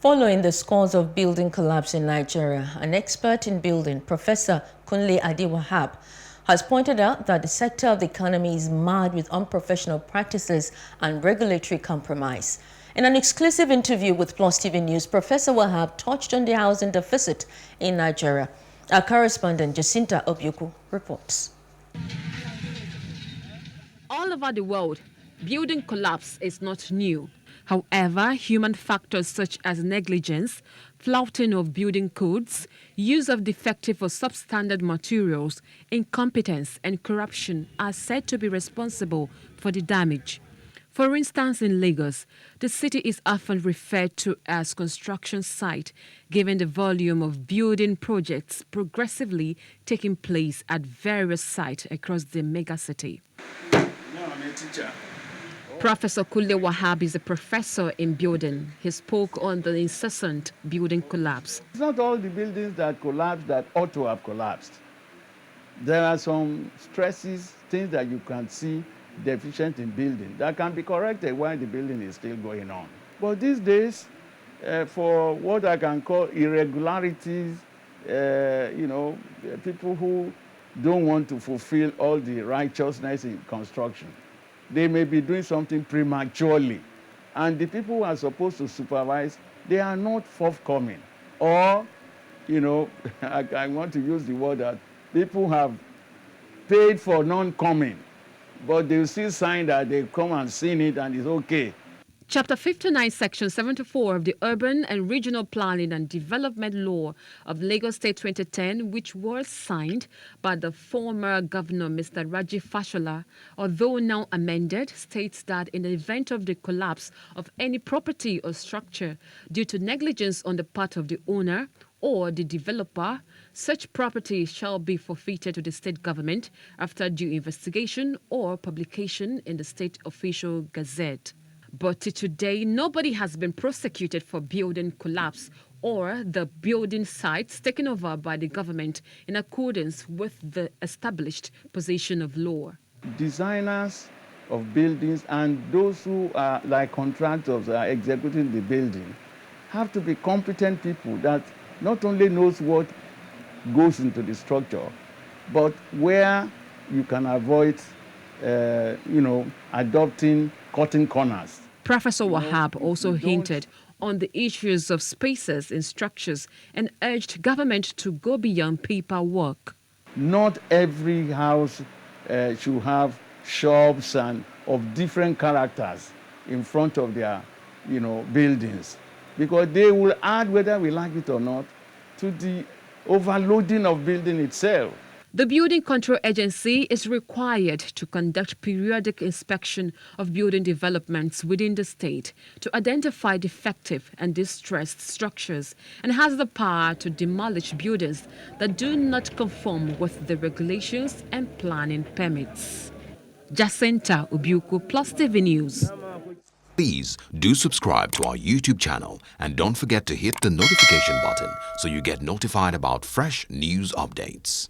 Following the scores of building collapse in Nigeria, an expert in building, Professor Kunle Ade Wahab, has pointed out that the sector of the economy is marred with unprofessional practices and regulatory compromise. In an exclusive interview with PlusTV News, Professor Wahab touched on the housing deficit in Nigeria. Our correspondent Jacinta Obiuku reports. All over the world, building collapse is not new. However, human factors such as negligence, flouting of building codes, use of defective or substandard materials, incompetence and corruption are said to be responsible for the damage. For instance, in Lagos, the city is often referred to as construction site, given the volume of building projects progressively taking place at various sites across the megacity. Professor Kunle Wahab is a professor in building. He spoke on the incessant building collapse. It's not all the buildings that collapse that ought to have collapsed. There are some stresses, things that you can see deficient in building that can be corrected while the building is still going on. But these days, for what I can call irregularities, people who don't want to fulfill all the righteousness in construction, they may be doing something prematurely. And the people who are supposed to supervise, they are not forthcoming. Or, I want to use the word that people have paid for non-coming, but they still sign that they come and seen it and it's okay. Chapter 59, Section 74 of the Urban and Regional Planning and Development Law of Lagos State 2010, which was signed by the former governor, Mr. Raji Fashola, although now amended, states that in the event of the collapse of any property or structure due to negligence on the part of the owner or the developer, such property shall be forfeited to the state government after due investigation or publication in the state official gazette. But to today, nobody has been prosecuted for building collapse or the building sites taken over by the government in accordance with the established position of law. Designers of buildings and those who are like contractors are executing the building have to be competent people that not only knows what goes into the structure, but where you can avoid, adopting cutting corners. Professor Wahab also hinted on the issues of spaces in structures and urged government to go beyond paperwork. Not every house should have shops and of different characters in front of their, buildings, because they will add, whether we like it or not, to the overloading of building itself. The Building Control Agency is required to conduct periodic inspection of building developments within the state to identify defective and distressed structures and has the power to demolish buildings that do not conform with the regulations and planning permits. Jacinta Obiuku, PlusTV News. Please do subscribe to our YouTube channel and don't forget to hit the notification button so you get notified about fresh news updates.